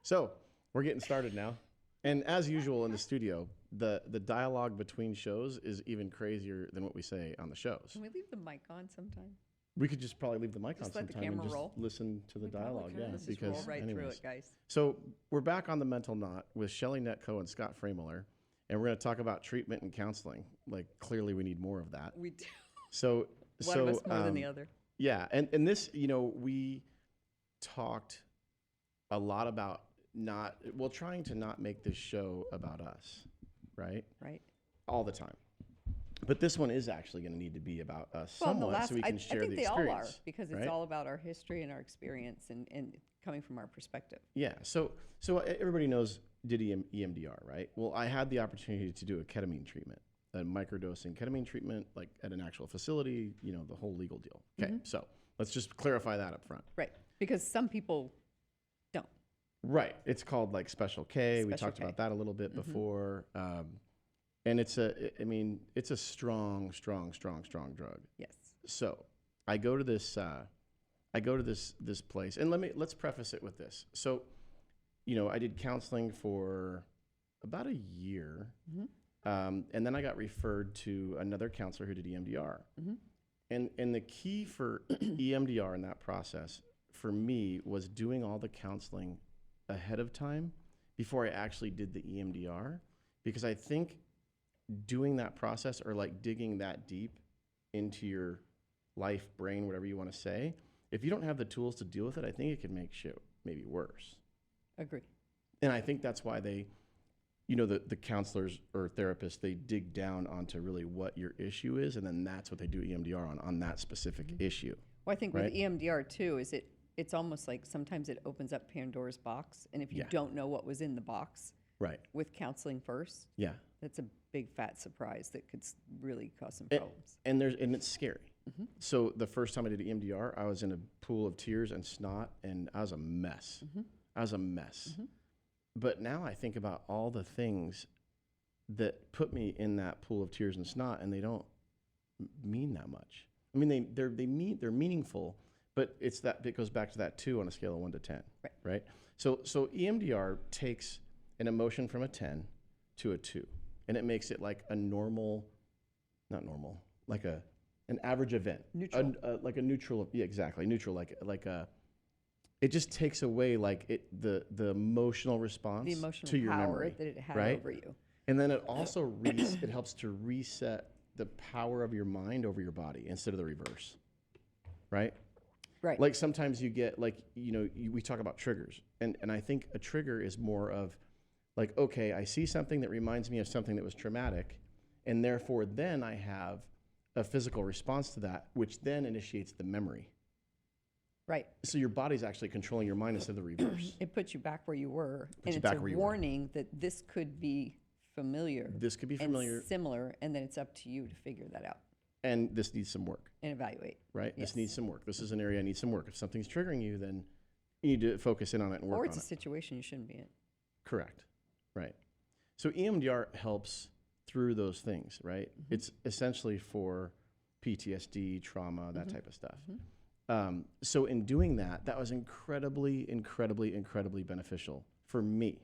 So we're getting started now. And as usual in the studio, the dialogue between shows is even crazier than what we say on the shows. Can we leave the mic on sometime? We could just probably leave the mic on Just let the sometime and camera just roll. listen to the We probably dialogue. could. Yeah, Let's just roll right through it, guys. So we're back on the mental knot with Shelly Netco and Scott Freymuller, and we're going to talk about treatment and counseling. Like, clearly we need more of that. We do. So One of us more than the other. Yeah, and this, we talked a lot about trying to not make this show about us, right? Right. All the time. But this one is actually going to need to be about us somewhat, so we can share the experience. I think they all are, because it's right? all about our history and our experience and coming from our perspective. Yeah, so everybody knows did EMDR, right? Well, I had the opportunity to do a ketamine treatment, a microdosing ketamine treatment, like at an actual facility, the whole legal deal. Okay, So let's just clarify that up front. Right, because some people don't. Right, it's called like Special K. We talked about that a little bit before. And it's a strong drug. Yes. So I go to this place, and let's preface it with this. So, I did counseling for about a year, and then I got referred to another counselor who did EMDR. And the key for EMDR in that process for me was doing all the counseling ahead of time before I actually did the EMDR, because I think doing that process, or like digging that deep into your life, brain, whatever you want to say, if you don't have the tools to deal with it, I think it can make shit maybe worse. Agree. And I think that's why they, the counselors or therapists, they dig down onto really what your issue is, and then that's what they do EMDR on that specific issue. Well, I think right? with EMDR too, it's almost like sometimes it opens up Pandora's box, and if you don't know what was in the box, right, with counseling first, that's a big fat surprise that could really cause some problems. And it's scary. So the first time I did EMDR, I was in a pool of tears and snot, and I was a mess. But now I think about all the things that put me in that pool of tears and snot, and they don't mean that much. I mean, they're meaningful, but it goes back to that 2 on a scale of 1 to 10, right? So EMDR takes an emotion from a 10 to a 2, and it makes it like a like an average event, neutral, like a neutral. Yeah, exactly, neutral. It just takes away the emotional response, the emotional to your power memory, that it had right? over you. And then it also it helps to reset the power of your mind over your body instead of the reverse, right? Right. Like sometimes you get we talk about triggers, and I think a trigger is more of like, okay, I see something that reminds me of something that was traumatic, and therefore then I have a physical response to that, which then initiates the memory. Right. So your body's actually controlling your mind instead of the reverse. It puts you back where you were, and it's a warning that this could be familiar. This could be familiar. And similar, and then it's up to you to figure that out. And this needs some work. And evaluate. Right? Yes. This needs some work. This is an area I need some work. If something's triggering you, then you need to focus in on it and work on it. Or it's a situation you shouldn't be in. Correct. Right. So EMDR helps through those things, right? It's essentially for PTSD, trauma, that type of stuff. So in doing that, that was incredibly beneficial for me.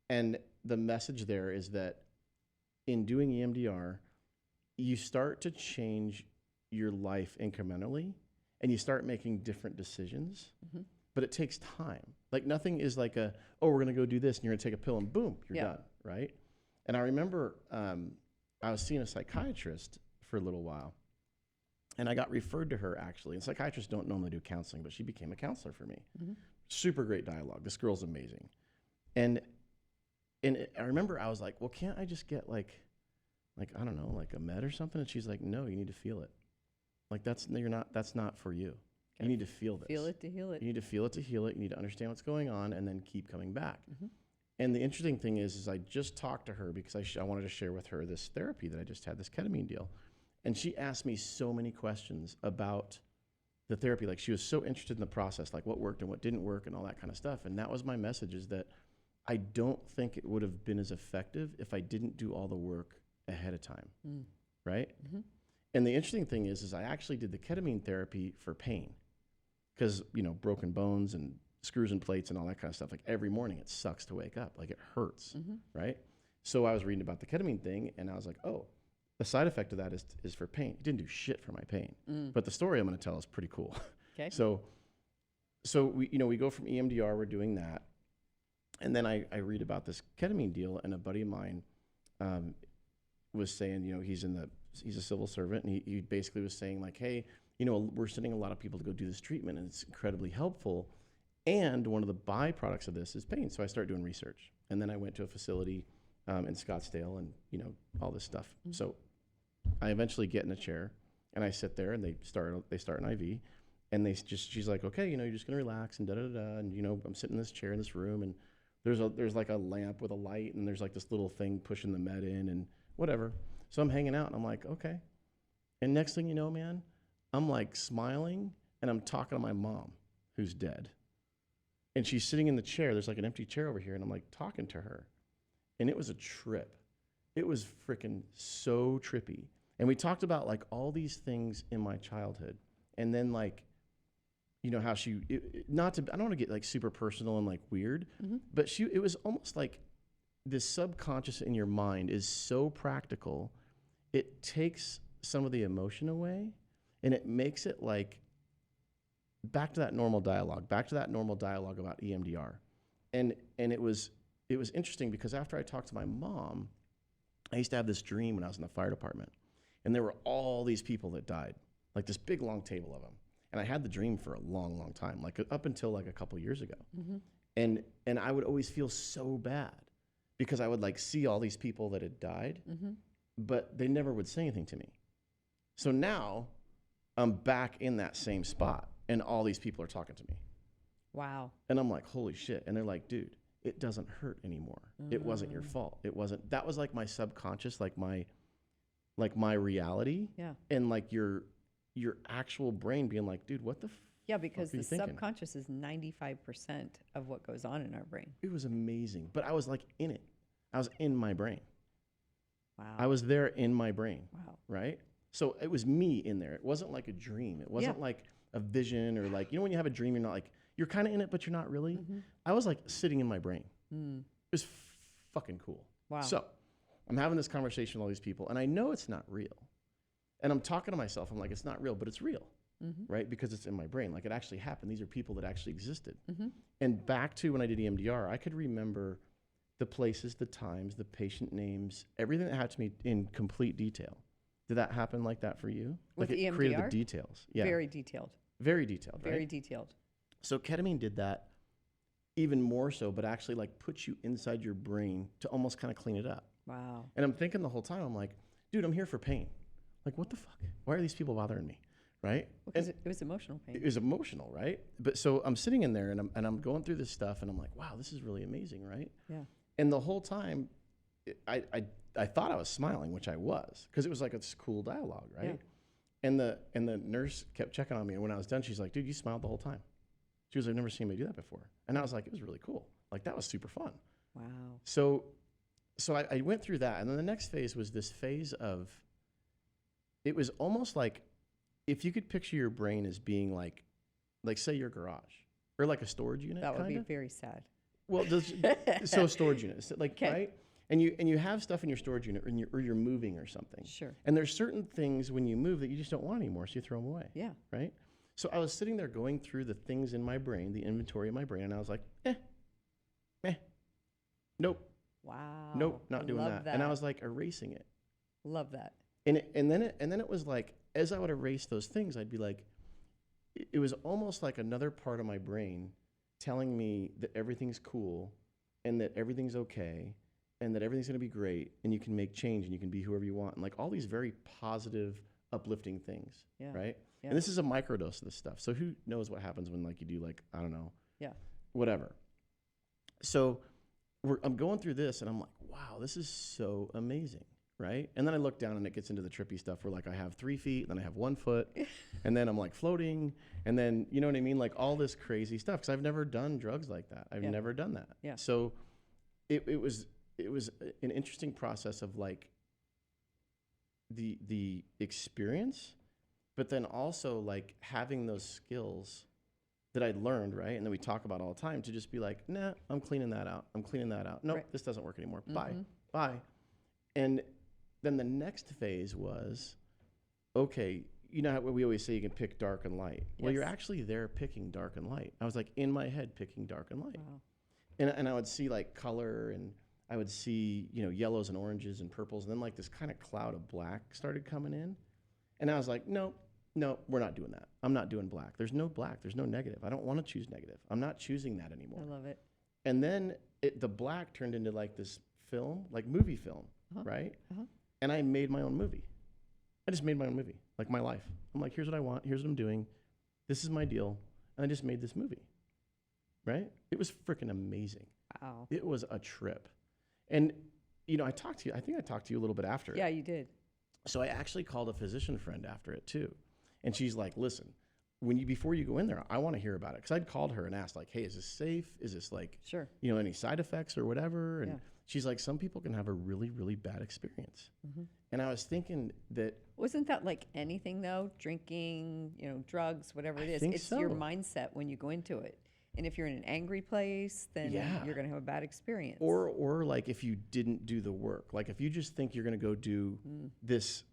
And the message there is that in doing EMDR, you start to change your life incrementally, and you start making different decisions, but it takes time. Like nothing is like we're going to go do this, and you're going to take a pill, and boom, you're done, right? And I remember I was seeing a psychiatrist for a little while, and I got referred to her, actually. And psychiatrists don't normally do counseling, but she became a counselor for me. Super great dialogue. This girl's amazing. And I remember I was like, well, can't I just get like I don't know, like a med or something? And she's like, no, you need to feel it. Like that's not for you. You need to feel this. Feel it to heal it. You need to feel it to heal it. You need to understand what's going on, and then keep coming back. And the interesting thing is I just talked to her because I wanted to share with her this therapy that I just had, this ketamine deal. And she asked me so many questions about the therapy. Like she was so interested in the process, like what worked and what didn't work and all that kind of stuff. And that was my message, is that I don't think it would have been as effective if I didn't do all the work ahead of time, right? And the interesting thing is I actually did the ketamine therapy for pain because, broken bones and screws and plates and all that kind of stuff. Like every morning it sucks to wake up. Like it hurts, right? So I was reading about the ketamine thing and I was like, oh, the side effect of that is for pain. It didn't do shit for my pain. But the story I'm going to tell is pretty cool. Okay. So we go from EMDR, we're doing that. And then I read about this ketamine deal, and a buddy of mine was saying, he's a civil servant, and he basically was saying like, hey, we're sending a lot of people to go do this treatment, and it's incredibly helpful. And one of the byproducts of this is pain. So I started doing research, and then I went to a facility in Scottsdale, and all this stuff. So I eventually get in a chair, and I sit there, and they start an IV, and she's like, okay, you're just gonna relax and da da da, and I'm sitting in this chair in this room, and there's like a lamp with a light, and there's like this little thing pushing the med in and whatever. So I'm hanging out, and I'm like, okay. And next thing you know, man, I'm like smiling, and I'm talking to my mom, who's dead. And she's sitting in the chair. There's like an empty chair over here, and I'm like talking to her. And it was a trip. It was freaking so trippy. And we talked about like all these things in my childhood. And then like, how I don't want to get like super personal and like weird, but it was almost like this subconscious in your mind is so practical. It takes some of the emotion away, and it makes it like back to that normal dialogue about EMDR. And it was interesting because after I talked to my mom, I used to have this dream when I was in the fire department, and there were all these people that died, like this big long table of them. And I had the dream for a long, long time, like up until like a couple years ago. And I would always feel so bad because I would like see all these people that had died, but they never would say anything to me. So now I'm back in that same spot, and all these people are talking to me. Wow. And I'm like, holy shit. And they're like, dude, it doesn't hurt anymore. It wasn't your fault. That was like my subconscious, like my reality. Yeah. And like your actual brain being like, dude, what the Yeah, because the thinking? subconscious is 95% of what goes on in our brain. It was amazing. But I was like in it. I was in my brain. Wow. I was there in my brain. Wow. Right? So it was me in there. It wasn't like a dream. It wasn't like a vision or like, when you have a dream, you're not like, you're kind of in it, but you're not really. I was like sitting in my brain. It was fucking cool. Wow. So I'm having this conversation with all these people, and I know it's not real. And I'm talking to myself. I'm like, it's not real, but it's real, right? Because it's in my brain. Like it actually happened. These are people that actually existed. And back to when I did EMDR, I could remember the places, the times, the patient names, everything that happened to me in complete detail. Did that happen like that for you? With like it EMDR? created the details. Yeah. Very detailed. Very detailed, right? Very detailed. So ketamine did that even more so, but actually like puts you inside your brain to almost kind of clean it up. Wow. And I'm thinking the whole time, I'm like, dude, I'm here for pain. Like, what the fuck? Why are these people bothering me? Right? Because it was emotional pain. It was emotional, right? But so I'm sitting in there and I'm going through this stuff, and I'm like, wow, this is really amazing, right? Yeah. And the whole time, I thought I was smiling, which I was, because it was like this cool dialogue, right? Yeah. And the nurse kept checking on me, and when I was done, she's like, dude, you smiled the whole time. She was like, I've never seen anybody do that before. And I was like, it was really cool. Like, that was super fun. Wow. So I went through that, and then the next phase was this phase of, it was almost like if you could picture your brain as being like say your garage or like a storage unit. That would kinda. be very sad. Well, so storage units, like, Okay. right? And you have stuff in your storage unit, or you're moving or something. Sure. And there's certain things when you move that you just don't want anymore, so you throw them away. Yeah. Right? So I was sitting there going through the things in my brain, the inventory in my brain, and I was like, nope. Wow. Nope, not doing Love that. And I was like erasing it. Love that. And then it was like, as I would erase those things, I'd be like, it was almost like another part of my brain telling me that everything's cool and that everything's okay and that everything's going to be great and you can make change and you can be whoever you want. And like all these very positive, uplifting things, right? Yeah. And this is a microdose of this stuff. So who knows what happens when like you do like, I don't know, whatever. So I'm going through this and I'm like, wow, this is so amazing. Right? And then I look down and it gets into the trippy stuff where like I have 3 feet, and then I have 1 foot, and then I'm like floating, and then, you know what I mean? Like all this crazy stuff, because I've never done drugs like that. I've never done that. Yeah. So it was an interesting process of like the experience, but then also like having those skills that I'd learned, right? And then we talk about all the time to just be like, nah, I'm cleaning that out. I'm cleaning that out. Nope, Right. this doesn't work anymore. Bye. Bye. And then the next phase was, okay, you know how we always say you can pick dark and light. Well, you're Yes. actually there picking dark and light. I was like in my head picking dark and light. Wow. And I would see like color, and I would see, you know, yellows and oranges and purples. And then like this kind of cloud of black started coming in. And I was like, no, we're not doing that. I'm not doing black. There's no black. There's no negative. I don't want to choose negative. I'm not choosing that anymore. I love it. And then the black turned into like this film, like movie film, right? And I made my own movie. I just made my own movie, like my life. I'm like, here's what I want. Here's what I'm doing. This is my deal. And I just made this movie, right? It was freaking amazing. Wow. It was a trip. And, you know, I think I talked to you a little bit after Yeah, it. you did. So I actually called a physician friend after it too. And she's like, listen, before you go in there, I want to hear about it. Because I'd called her and asked, like, hey, is this safe? Is this like, Sure. you know, any side effects or whatever? And Yeah. she's like, some people can have a really, really bad experience. And I was thinking that, Wasn't that like anything though? Drinking, you know, drugs, whatever it is. think It's your so. mindset when you go into it. And if you're in an angry place, then Yeah. you're going to have a bad experience. or like if you didn't do the work, like if you just think you're going to go do this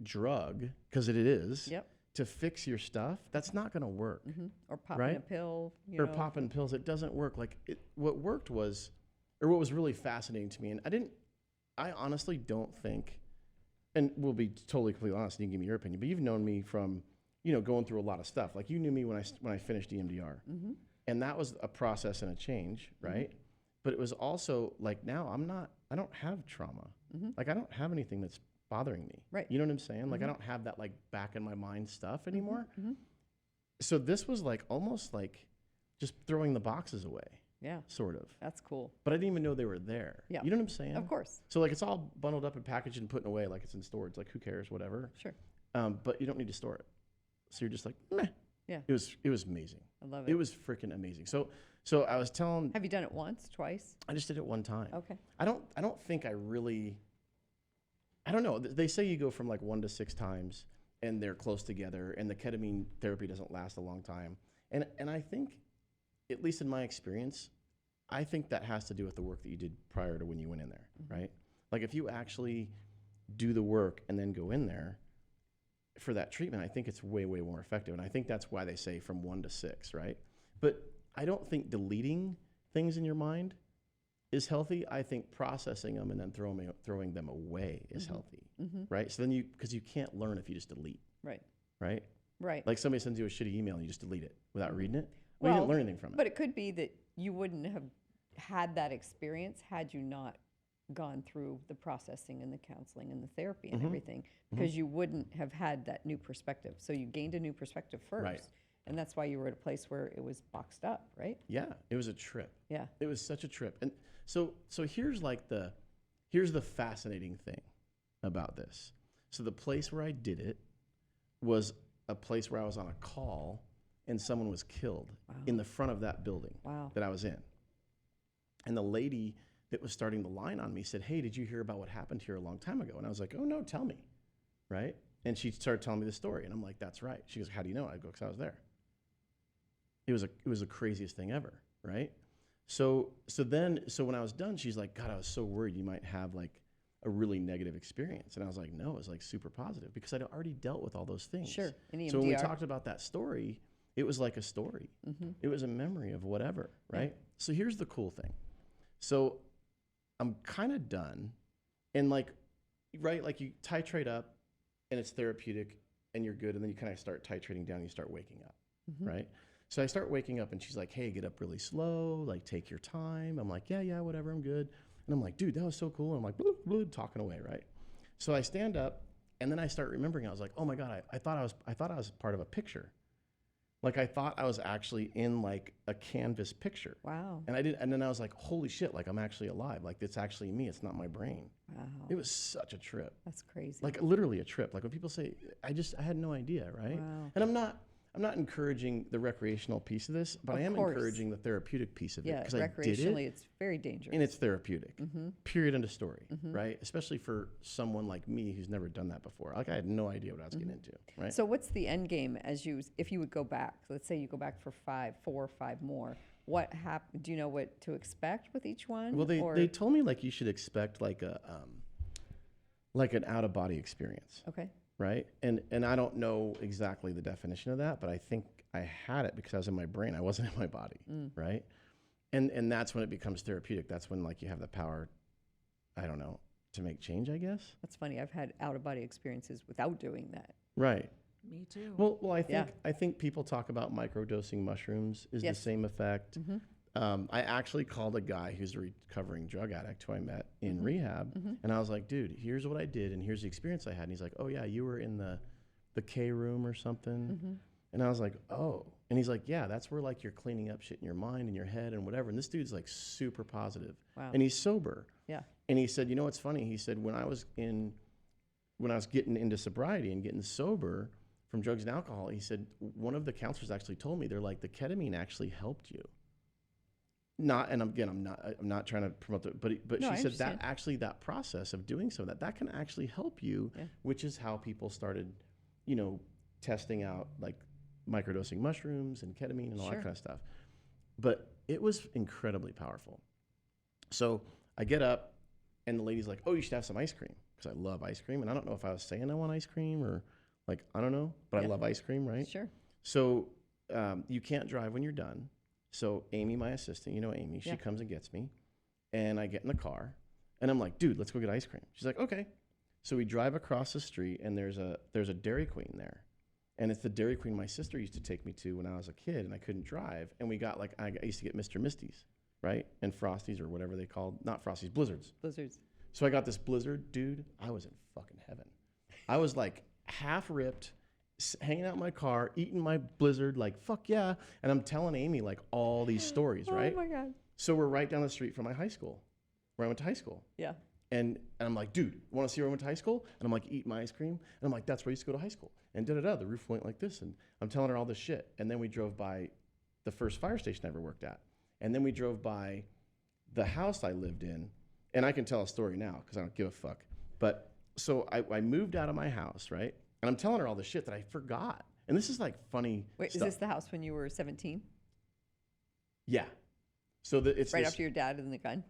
drug, because it is, Yep. to fix your stuff, that's not going to work. Or popping a Right? pill, you Or know. popping pills, it doesn't work. Like what worked was, or what was really fascinating to me, and I honestly don't think, and we'll be totally completely honest, and you can give me your opinion, but you've known me from, you know, going through a lot of stuff. Like you knew me when I finished EMDR, and that was a process and a change, right? But it was also like now I don't have trauma. Like I don't have anything that's bothering me. Right. You know what I'm saying? Like I don't have that like back in my mind stuff anymore. So this was like almost like just throwing the boxes away, Yeah, sort of. that's cool. But I didn't even know they were there. Yeah. You know what I'm saying? Of course. So like it's all bundled up and packaged and put away like it's in storage. Like who cares, whatever. Sure. But you don't need to store it. So you're just like, meh. Yeah. It was amazing. I love it. It was freaking amazing. So I was telling, Have you done it once, twice? I just did it one time. Okay. I don't think I really, I don't know. They say you go from like 1 to 6 times and they're close together and the ketamine therapy doesn't last a long time. And I think, at least in my experience, I think that has to do with the work that you did prior to when you went in there, right? Like if you actually do the work and then go in there for that treatment, I think it's way, way more effective. And I think that's why they say from 1 to 6, right? But I don't think deleting things in your mind is healthy. I think processing them and then throwing them away is healthy, right? So then because you can't learn if you just delete, Right. right? Right. Like somebody sends you a shitty email and you just delete it without reading it. Well, you didn't learn anything from it. But it could be that you wouldn't have had that experience had you not gone through the processing and the counseling and the therapy and everything, because you wouldn't have had that new perspective. So you gained a new perspective first. Right. And that's why you were at a place where it was boxed up, right? Yeah, it was a trip. Yeah. It was such a trip. And so here's the fascinating thing about this. So the place where I did it was a place where I was on a call and someone was killed in the front of that building Wow. that I was in. And the lady that was starting the line on me said, hey, did you hear about what happened here a long time ago? And I was like, oh no, tell me, right? And she started telling me the story and I'm like, that's right. She goes, how do you know? I go, because I was there. It was the craziest thing ever, right? So when I was done, she's like, God, I was so worried you might have like a really negative experience. And I was like, no, it was like super positive because I'd already dealt with all those things. Sure. In So when we EMDR. talked about that story, it was like a story. It was a memory of whatever, right? So here's the cool thing. So I'm kind of done. And like, right, like you titrate up and it's therapeutic and you're good. And then you kind of start titrating down and you start waking up, right? So I start waking up and she's like, hey, get up really slow, like take your time. I'm like, yeah, whatever, I'm good. And I'm like, dude, that was so cool. And I'm like, bloop, bloop, talking away, right? So I stand up and then I start remembering, I was like, oh my God, I thought I was part of a picture. Like I thought I was actually in like a canvas picture. Wow. And then I was like, holy shit, like I'm actually alive. Like it's actually me, it's not my brain. Wow. It was such a trip. That's crazy. Like literally a trip. Like when people say, I had no idea, right? Wow. And I'm not I'm not encouraging the recreational piece of this, but Of I am course. encouraging the therapeutic piece of it Yeah, because I did recreationally, it it's very dangerous. and it's therapeutic. Period. End of story. Right? Especially for someone like me who's never done that before. Like I had no idea what I was getting into. Right? So what's the end game if you would go back? Let's say you go back for 4 or 5 more. What happened? Do you know what to expect with each one? Well, they told me like you should expect like an out of body experience. Okay. Right? And I don't know exactly the definition of that, but I think I had it because I was in my brain. I wasn't in my body. Right? And that's when it becomes therapeutic. That's when like you have the power, I don't know, to make change, I guess. That's funny. I've had out of body experiences without doing that. Right. Me too. Well, I think people talk about microdosing mushrooms is Yes. the same effect. I actually called a guy who's a recovering drug addict who I met in rehab, and I was like, dude, here's what I did, and here's the experience I had. And he's like, oh yeah, you were in the K room or something. And I was like, oh. And he's like, yeah, that's where like you're cleaning up shit in your mind and your head and whatever. And this dude's like super positive. Wow. And he's sober. Yeah. And he said, you know what's funny? He said, when I was getting into sobriety and getting sober from drugs and alcohol, he said, one of the counselors actually told me, they're like, the ketamine actually helped you. I'm not trying to promote that, but No, she I said understand. that process of doing so, that can actually help you, which is how people started, testing out like microdosing mushrooms and ketamine and all that Sure. kind of stuff. But it was incredibly powerful. So I get up and the lady's like, oh, you should have some ice cream, because I love ice cream. And I don't know if I was saying I want ice cream or like, I don't know, but I love ice cream, right? Sure. So you can't drive when you're done. So Amy, my assistant, Amy, she comes and gets me, and I get in the car, and I'm like, dude, let's go get ice cream. She's like, okay. So we drive across the street, and there's a Dairy Queen there, and it's the Dairy Queen my sister used to take me to when I was a kid, and I couldn't drive, and we got like, I used to get Mr. Misties, right, and Frosties or whatever they called, not Frosties, Blizzards. Blizzards. So I got this Blizzard, dude. I was in fucking heaven. I was like half ripped, hanging out in my car, eating my Blizzard, like, fuck yeah. And I'm telling Amy, like, all these stories, right? Oh, my God. So we're right down the street from my high school, where I went to high school. Yeah. And I'm like, dude, want to see where I went to high school? And I'm like, eat my ice cream. And I'm like, that's where I used to go to high school. And da-da-da, the roof went like this. And I'm telling her all this shit. And then we drove by the first fire station I ever worked at. And then we drove by the house I lived in. And I can tell a story now because I don't give a fuck. But so I moved out of my house, right? And I'm telling her all this shit that I forgot. And this is like funny Wait, stuff. is this the house when you were 17? Yeah. So it's Right this, after your dad and the gun?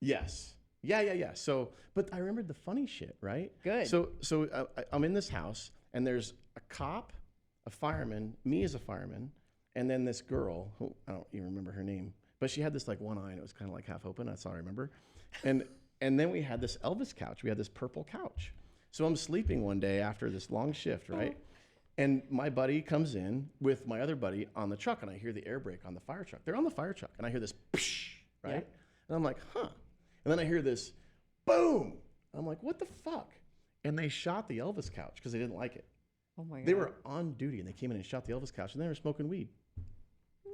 yes. Yeah. So, but I remembered the funny shit, right? Good. So I'm in this house, and there's a cop, a fireman, me as a fireman, and then this girl, who I don't even remember her name, but she had this like one eye, and it was kind of like half open. That's all I remember. And then we had this Elvis couch. We had this purple couch. So I'm sleeping one day after this long shift, right? And my buddy comes in with my other buddy on the truck, and I hear the air brake on the fire truck. They're on the fire truck, and I hear this, psh, right? Yeah. And I'm like, huh. And then I hear this, boom. I'm like, what the fuck? And they shot the Elvis couch because they didn't like it. Oh, my God. They were on duty, and they came in and shot the Elvis couch, and they were smoking weed.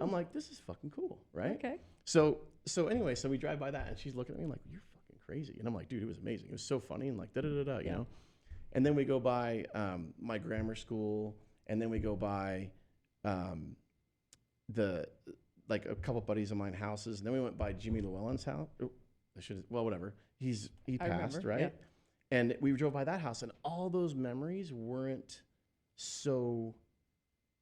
I'm like, this is fucking cool, right? Okay. So anyway, so we drive by that, and she's looking at me like, you're fucking crazy. And I'm like, dude, it was amazing. It was so funny, and like, da-da-da-da, you know? And then we go by my grammar school, and then we go by like a couple buddies of mine houses, and then we went by Jimmy Llewellyn's house. Oh, whatever. He passed, remember, right? yeah. And we drove by that house, and all those memories weren't so,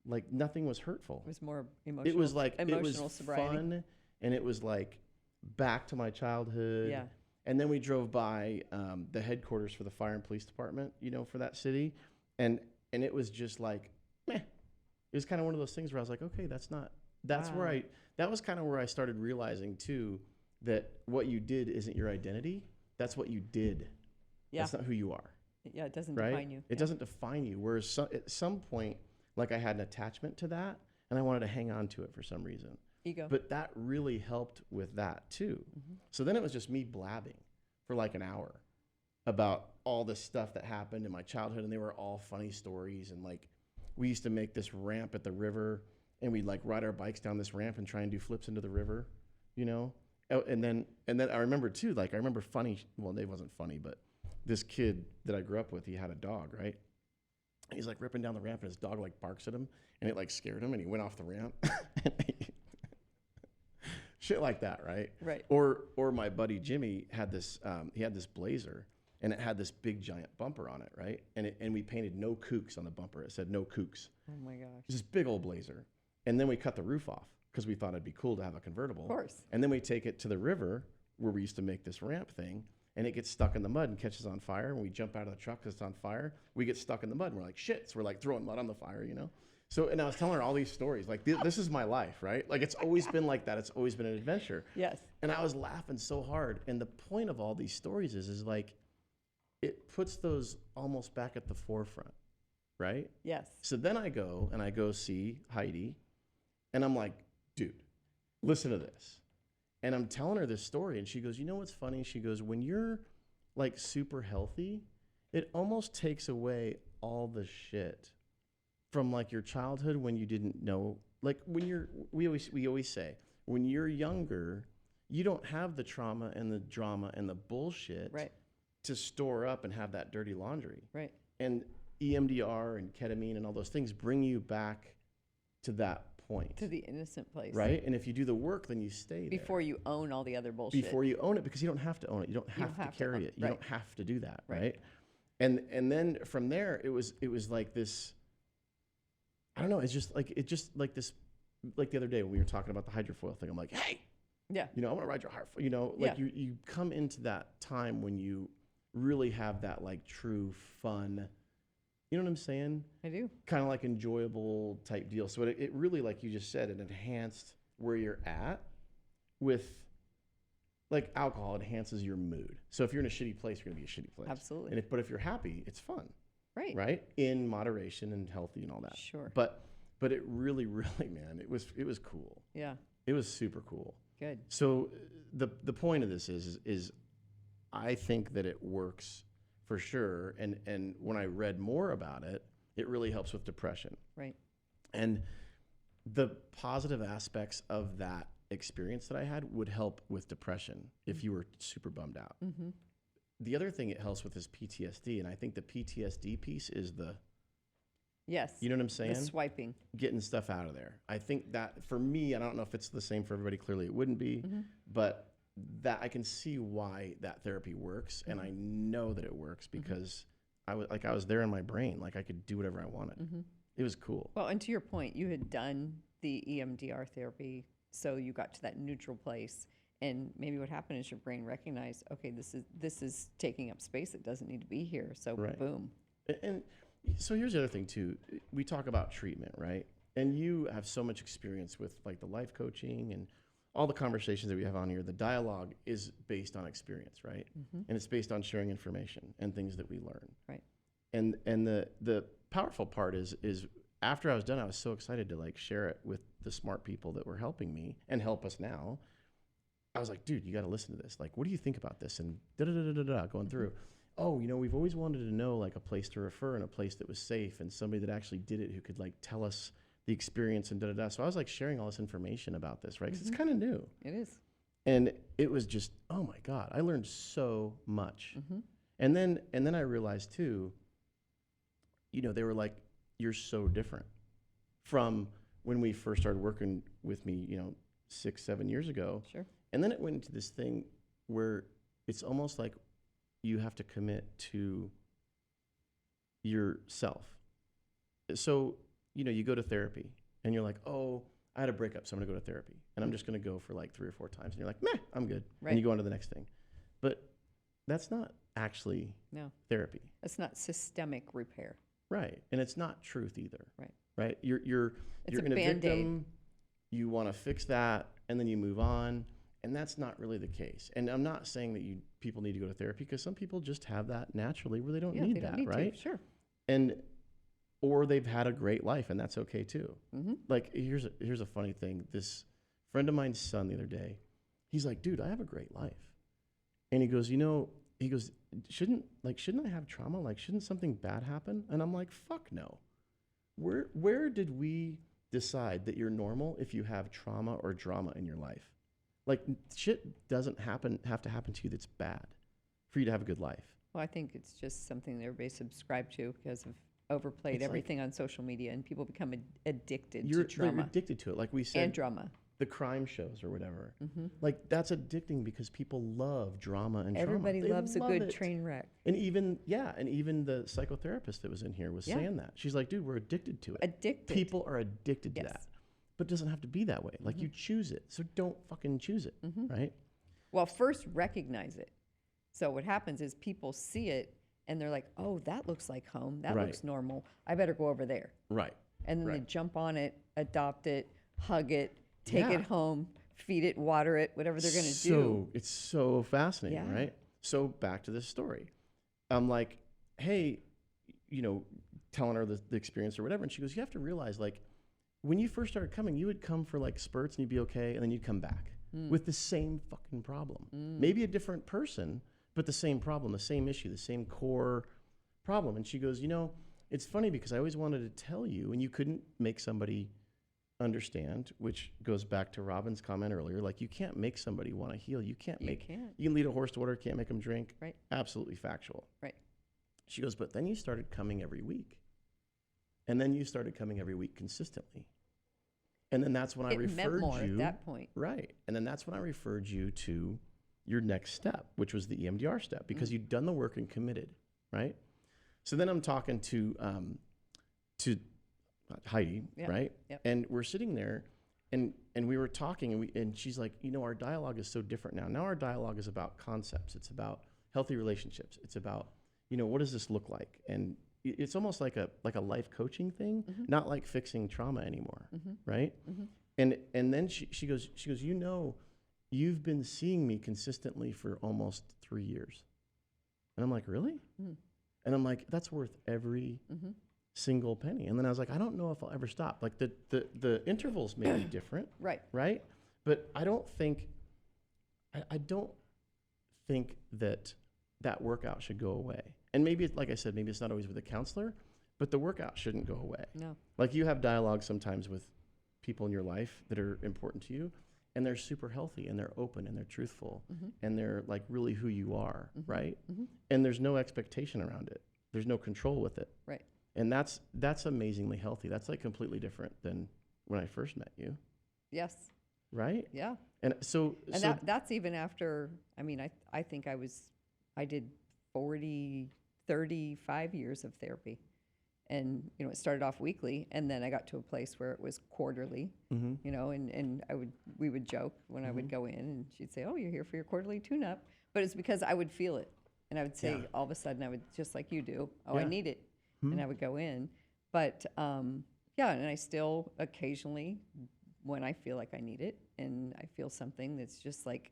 like, nothing was hurtful. It was more emotional. It was like, emotional it was sobriety. fun, and it was like back to my childhood. Yeah. And then we drove by the headquarters for the fire and police department, for that city. And it was just like, meh. It was kind of one of those things where I was like, okay, that was kind of where I started realizing too, that what you did isn't your identity. That's what you did. Yeah. That's not who you are. Yeah, it doesn't Right? define you. It doesn't define you. Whereas at some point, like I had an attachment to that, and I wanted to hang on to it for some reason. Ego. But that really helped with that too. Mm-hmm. So then it was just me blabbing for like an hour about all this stuff that happened in my childhood, and they were all funny stories. And like, we used to make this ramp at the river, and we'd like ride our bikes down this ramp and try and do flips into the river, Oh, and then I remember too, like I remember funny. Well, it wasn't funny, but this kid that I grew up with, he had a dog, right? And he's like ripping down the ramp, and his dog like barks at him, and it like scared him, and he went off the ramp. Shit like that, right? Right. Or my buddy Jimmy had this. He had this Blazer, and it had this big giant bumper on it, right? And we painted no kooks on the bumper. It said no kooks. Oh my gosh. It was this big old Blazer, and then we cut the roof off because we thought it'd be cool to have a convertible. Of course. And then we take it to the river where we used to make this ramp thing, and it gets stuck in the mud and catches on fire. And we jump out of the truck because it's on fire. We get stuck in the mud, and we're like, shit. So we're like throwing mud on the fire, you know? So, and I was telling her all these stories. Like, this is my life, right? Like, it's always been like that. It's always been an adventure. Yes. And I was laughing so hard. And the point of all these stories is like, it puts those almost back at the forefront, right? Yes. So then I go see Heidi, and I'm like, dude, listen to this. And I'm telling her this story, and she goes, you know what's funny? She goes, when you're like super healthy, it almost takes away all the shit from like your childhood when you didn't know. Like when we always say, when you're younger, you don't have the trauma and the drama and the bullshit Right. to store up and have that dirty laundry. Right. And EMDR and ketamine and all those things bring you back to that point. To the innocent place. Right? And if you do the work, then you stay there. Before you own all the other bullshit. Before you own it, because you don't have to own it. You don't have to carry it. You right. don't have to do that, Right. right? And then from there, it was like this, I don't know, it's just like this, like the other day when we were talking about the hydrofoil thing, I'm like, hey, Yeah. you know, I want to ride your hydrofoil, you know, like Yeah. you come into that time when you really have that like true fun, you know what I'm saying? I do. Kind of like enjoyable type deal. So it really, like you just said, it enhanced where you're at with, like alcohol enhances your mood. So if you're in a shitty place, you're gonna be a shitty place. Absolutely. But if you're happy, it's fun, Right. right? In moderation and healthy and all that. Sure. But it really, man, it was cool. Yeah. It was super cool. Good. So the point of this is I think that it works for sure. And when I read more about it, it really helps with depression. Right. And the positive aspects of that experience that I had would help with depression if you were super bummed out. Mm-hmm. The other thing it helps with is PTSD. And I think the PTSD piece is Yes. you know what I'm saying? The swiping. Getting stuff out of there. I think that for me, I don't know if it's the same for everybody. Clearly it wouldn't be, Mm-hmm. but that I can see why that therapy works. And I know that it works because I was there in my brain. Like I could do whatever I wanted. Mm-hmm. It was cool. Well, and to your point, you had done the EMDR therapy, so you got to that neutral place. And maybe what happened is your brain recognized, okay, this is taking up space. It doesn't need to be here. So Right. boom. And so here's the other thing too. We talk about treatment, right? And you have so much experience with like the life coaching and all the conversations that we have on here. The dialogue is based on experience, right? Mm-hmm. And it's based on sharing information and things that we learn. Right. And the powerful part is after I was done, I was so excited to like share it with the smart people that were helping me and help us now. I was like, dude, you got to listen to this. Like, what do you think about this? And going through. Oh, you know, we've always wanted to know like a place to refer and a place that was safe and somebody that actually did it who could like tell us the experience and So I was like sharing all this information about this, right? Because it's kind of new. It is. And it was just, oh my God, I learned so much. Mm-hmm. And then I realized too, you know, they were like, you're so different from when we first started working with me, you know, 6-7 years ago. Sure. And then it went into this thing where it's almost like you have to commit to yourself. So, you know, you go to therapy and you're like, oh, I had a breakup, so I'm going to go to therapy. And I'm just going to go for like 3 or 4 times. And you're like, meh, I'm good. Right. And you go on to the next thing. But that's not actually No. therapy. That's not systemic repair. Right. And it's not truth either. Right. Right. You're It's a in a Band-Aid. victim. You want to fix that and then you move on. And that's not really the case. And I'm not saying that people need to go to therapy because some people just have that naturally where they don't need they that, don't need right? to. Sure. Or they've had a great life and that's okay too. Mm-hmm. Like here's a funny thing. This friend of mine's son the other day, he's like, dude, I have a great life. And he goes, shouldn't I have trauma? Like, shouldn't something bad happen? And I'm like, fuck no. Where did we decide that you're normal if you have trauma or drama in your life? Like shit doesn't have to happen to you that's bad for you to have a good life. Well, I think it's just something that everybody subscribed to because of overplayed It's like- everything on social media, and people become addicted to They're trauma addicted to it. Like we and said, drama. the crime shows or whatever. Hmm. Like that's addicting because people love drama and Everybody trauma. They loves a love good it. train wreck. And even the psychotherapist that was in here was Yeah. saying that. She's like, dude, we're addicted to it. Addicted. People are addicted to Yes. that. But it doesn't have to be that way. Like you choose it. So don't fucking choose it. Right? Well, first recognize it. So what happens is people see it and they're like, oh, that looks like home. That Right. looks normal. I better go over there. Right. And then they Right. jump on it, adopt it, hug it, take Yeah. it home, feed it, water it, whatever they're going to do. So it's so fascinating, Yeah. right? So back to this story. I'm like, hey, telling her the experience or whatever. And she goes, you have to realize, like, when you first started coming, you would come for like spurts and you'd be okay. And then you'd come back with the same fucking problem. Maybe a different person, but the same problem, the same issue, the same core problem. And she goes, it's funny because I always wanted to tell you, and you couldn't make somebody understand, which goes back to Robin's comment earlier. Like, you can't make somebody want to heal. You can't. You can lead a horse to water, can't make them drink. Right. Absolutely factual. Right. She goes, but then you started coming every week. And then you started coming every week consistently. And then that's when I referred meant more you. at that point. Right. And then that's when I referred you to your next step, which was the EMDR step, because you'd done the work and committed, right? So then I'm talking to Heidi, Yep. right? Yep. And we're sitting there and we were talking and she's like, our dialogue is so different now. Now our dialogue is about concepts. It's about healthy relationships. It's about, what does this look like? And it's almost like a life coaching thing, not like fixing trauma anymore, right? And then she goes, you've been seeing me consistently for almost 3 years. And I'm like, really? And I'm like, that's worth every single penny. And then I was like, I don't know if I'll ever stop. Like the intervals may be different, right? But I don't think that workout should go away. And maybe, like I said, maybe it's not always with a counselor, but the workout shouldn't go away. No. Like you have dialogue sometimes with people in your life that are important to you, and they're super healthy, and they're open, and they're truthful, and they're like really who you are, right? And there's no expectation around it. There's no control with it. Right. And that's amazingly healthy. That's like completely different than when I first met you. Yes. Right? Yeah. And so that's even after, I think I did 35 years of therapy. And, it started off weekly, and then I got to a place where it was quarterly, and we would joke when I would go in, and she'd say, oh, you're here for your quarterly tune-up. But it's because I would feel it. And I would say, all of a sudden, I would, just like you do, I need it. And I would go in. But, and I still occasionally, when I feel like I need it, and I feel something that's just like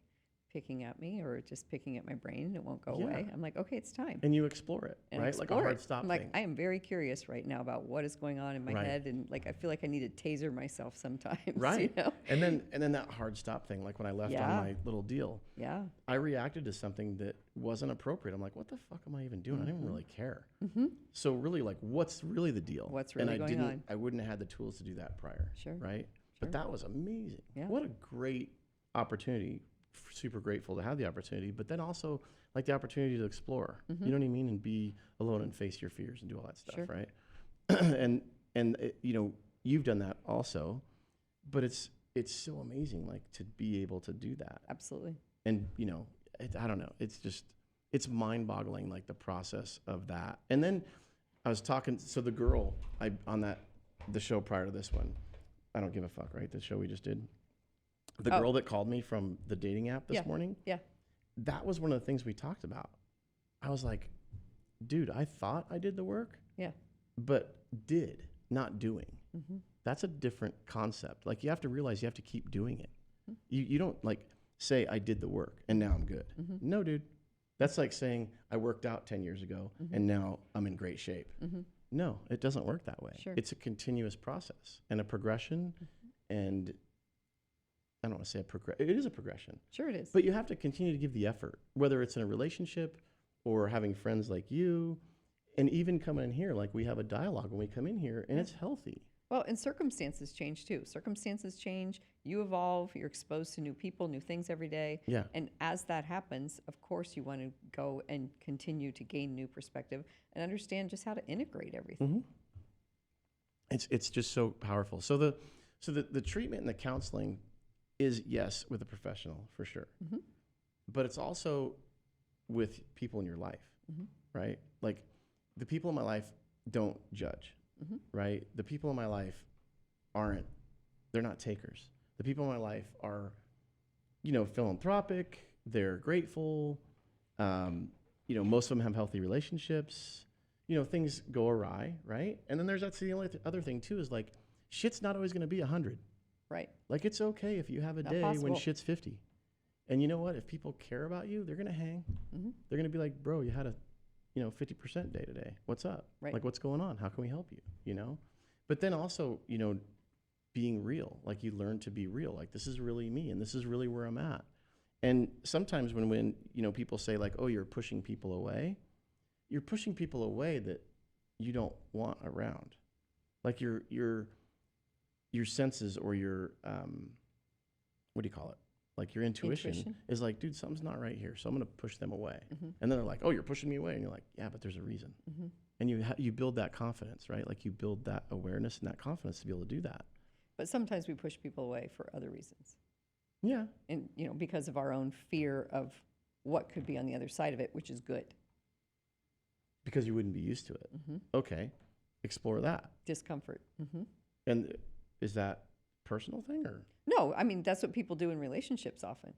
picking at me or just picking at my brain and it won't go away, I'm like, okay, it's time. And you explore it, and right? Like a hard stop I'm thing. like, I am very curious right now about what is going on in my head, and like I feel like I need to taser myself sometimes. Right. And then that hard stop thing, like when I left on my little deal, I reacted to something that wasn't appropriate. I'm like, what the fuck am I even doing? I don't even really care. So really, like, what's really the deal? What's really going on? I wouldn't have had the tools to do that prior. Sure. Right. But that was amazing. Yeah. What a great opportunity. Super grateful to have the opportunity, but then also like the opportunity to explore, you know what I mean? And be alone and face your fears and do all that stuff. Sure. Right. and it, you've done that also, but it's so amazing, like to be able to do that. Absolutely. And, I don't know. It's mind boggling, like the process of that. And then I was talking, so the girl the show prior to this one, I don't give a fuck, right? The show we just did. The girl that called me from the dating app this morning. Yeah. That was one of the things we talked about. I was like, dude, I thought I did the work. Yeah. But not doing. That's a different concept. Like you have to realize you have to keep doing it. You don't like say I did the work and now I'm good. No, dude. That's like saying I worked out 10 years ago and now I'm in great shape. No, it doesn't work that way. Sure. It's a continuous process and a progression, and I don't want to say it is a progression. Sure it is. But you have to continue to give the effort, whether it's in a relationship or having friends like you, and even coming in here, like we have a dialogue when we come in here, and it's healthy. Well, and circumstances change too. Circumstances change, you evolve, you're exposed to new people, new things every day. Yeah. And as that happens, of course, you want to go and continue to gain new perspective and understand just how to integrate everything. It's just so powerful. So the treatment and the counseling is, yes, with a professional for sure, but it's also with people in your life, right? Like the people in my life don't judge, right? The people in my life they're not takers. The people in my life are, philanthropic, they're grateful, most of them have healthy relationships, things go awry, right? And then that's the only other thing too, is like, shit's not always going to be 100. Right. Like it's okay if you have a Not day possible. when shit's 50. And you know what? If people care about you, they're going to hang. They're going to be like, bro, you had a, 50% day today. What's up? Right. Like, what's going on? How can we help you? But then also, being real, like you learn to be real. Like, this is really me and this is really where I'm at. And sometimes when people say like, oh, you're pushing people away that you don't want around. Like your senses or your, what do you call it? Like your intuition is like, dude, something's not right here. So I'm going to push them away. And then they're like, oh, you're pushing me away. And you're like, yeah, but there's a reason. And you build that confidence, right? Like you build that awareness and that confidence to be able to do that. But sometimes we push people away for other reasons. Yeah. And, because of our own fear of what could be on the other side of it, which is good. Because you wouldn't be used to it. Okay. Explore that. Discomfort. And is that a personal thing or? No, I mean, that's what people do in relationships often.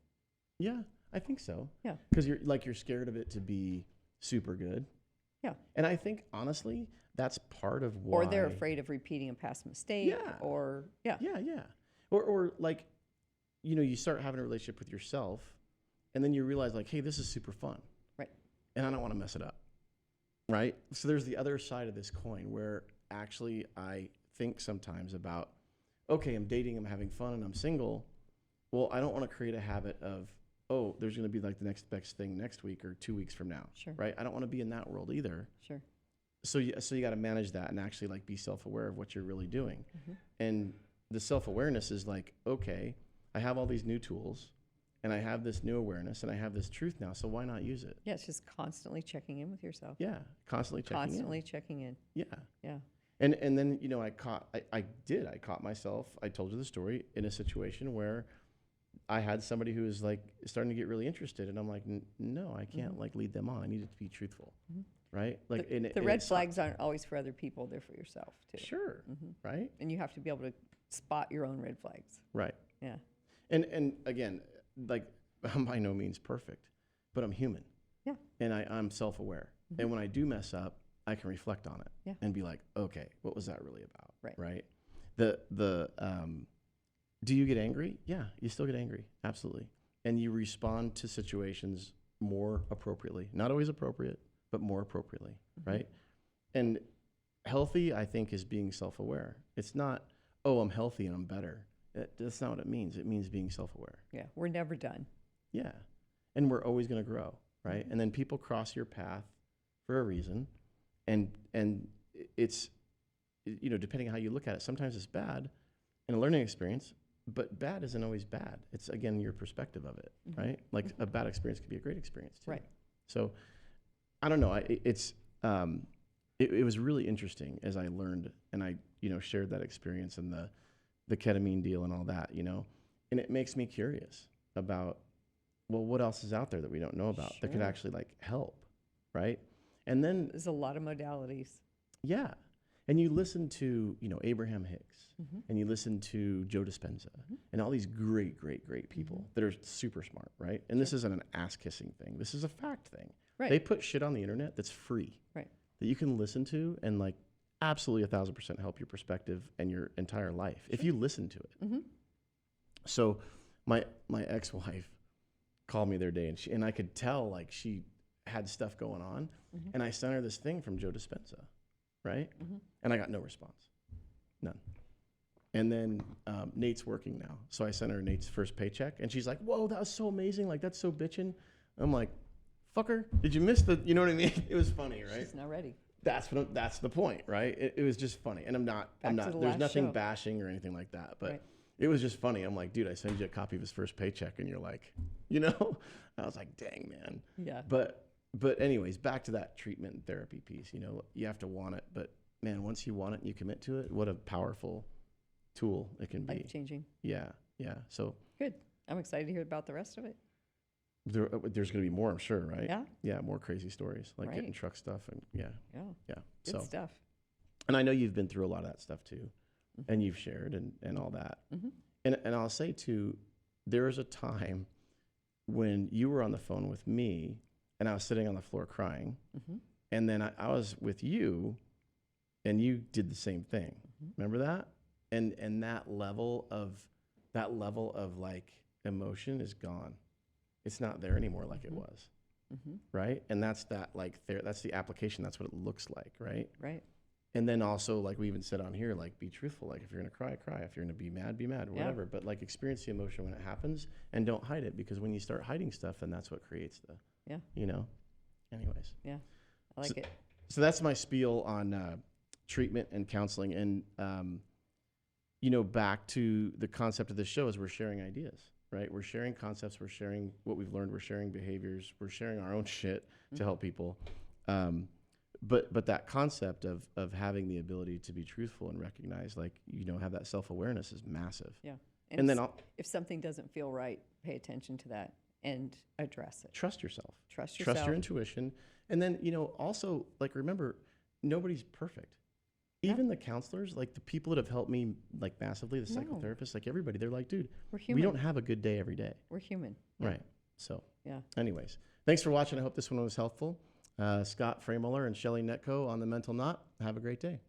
Yeah, I think so. Yeah. Because you're scared of it to be super good. Yeah. And I think, honestly, that's part of why. Or they're afraid of repeating a past mistake. Yeah. Or, yeah. Yeah. Or like, you start having a relationship with yourself and then you realize like, hey, this is super fun. Right. And I don't want to mess it up. Right. So there's the other side of this coin where actually I think sometimes about, okay, I'm dating, I'm having fun, and I'm single. Well, I don't want to create a habit of, oh, there's going to be like the next best thing next week or 2 weeks from now. Sure. Right. I don't want to be in that world either. Sure. So you got to manage that and actually like be self-aware of what you're really doing. And the self-awareness is like, okay, I have all these new tools and I have this new awareness and I have this truth now. So why not use it? Yeah, it's just constantly checking in with yourself. Yeah. Constantly checking in. Yeah. Yeah. And then, I caught myself, I told you the story, in a situation where I had somebody who was like starting to get really interested and I'm like, no, I can't like lead them on. I needed to be truthful. Right? Like the red flags aren't always for other people, they're for yourself too. Sure. Right? And you have to be able to spot your own red flags. Right. Yeah. And again, like I'm by no means perfect, but I'm human. Yeah. And I'm self-aware. And when I do mess up, I can reflect on it and be like, okay, what was that really about? Right. Do you get angry? Yeah, you still get angry. Absolutely. And you respond to situations more appropriately, not always appropriate, but more appropriately. Right. And healthy, I think, is being self-aware. It's not, oh, I'm healthy and I'm better. That's not what it means. It means being self-aware. Yeah. We're never done. Yeah. And we're always going to grow. Right. And then people cross your path for a reason. And it's, depending on how you look at it, sometimes it's bad and a learning experience, but bad isn't always bad. It's, again, your perspective of it, right? Like a bad experience could be a great experience too. Right. So I don't know. It was really interesting as I learned and I, shared that experience and the ketamine deal and all that, and it makes me curious about, well, what else is out there that we don't know about that could actually like help, right? And then there's a lot of modalities. Yeah. And you listen to, Abraham Hicks and you listen to Joe Dispenza and all these great people that are super smart, right? And this isn't an ass-kissing thing. This is a fact thing. Right. They put shit on the internet that's free. Right. That you can listen to and like absolutely 1,000% help your perspective and your entire life if you listen to it. So my ex-wife called me the other day and I could tell like she had stuff going on and I sent her this thing from Joe Dispenza, right? And I got no response, none. And then Nate's working now. So I sent her Nate's first paycheck and she's like, whoa, that was so amazing. Like, that's so bitchin'. I'm like, fucker, did you miss you know what I mean? It was funny, right? She's not ready. That's the point, right? It was just funny. And I'm not, there's nothing bashing or anything like that. But it was just funny. I'm like, dude, I sent you a copy of his first paycheck, and you're like, you know, I was like, dang, man. Yeah. But anyways, back to that treatment and therapy piece. You know, you have to want it, but man, once you want it and you commit to it, what a powerful tool it can be. Life changing. Yeah, yeah. So Good. I'm excited to hear about the rest of it. there's going to be more, I'm sure, right? Yeah. Yeah, more crazy stories like Right. getting truck stuff and yeah. Good So, stuff. and I know you've been through a lot of that stuff too, and you've shared and all that. Mm-hmm. And I'll say too, there was a time when you were on the phone with me and I was sitting on the floor crying, Mm-hmm. and then I was with you, and you did the same thing. Mm-hmm. Remember that? And that level of like emotion is gone. It's not there anymore like it was, right? And that's that like that's the application. That's what it looks like, right? Right. And then also, like we even said on here, like be truthful. Like if you're gonna cry, cry. If you're gonna be mad, whatever. But like experience the emotion when it happens, and don't hide it, because when you start hiding stuff, then that's what creates the, you know. Anyways. Yeah. I like it. So that's my spiel on treatment and counseling, and you know, back to the concept of this show is we're sharing ideas, right? We're sharing concepts, we're sharing what we've learned, we're sharing behaviors, we're sharing our own shit to help people. But that concept of having the ability to be truthful and recognize, like, you know, have that self-awareness is massive. Yeah. And then if something doesn't feel right, pay attention to that and address it. trust yourself. Trust yourself. Trust your intuition. And then, you know, also, like, remember, nobody's perfect. Even the counselors, like the people that have helped me, like massively, the psychotherapists, like everybody, they're like, dude, we're human. we don't have a good day every day. We're human. Right. So, Yeah. anyways, thanks for watching. I hope this one was helpful. Scott Freymuller and Shelly Netco on The Mental Knot. Have a great day.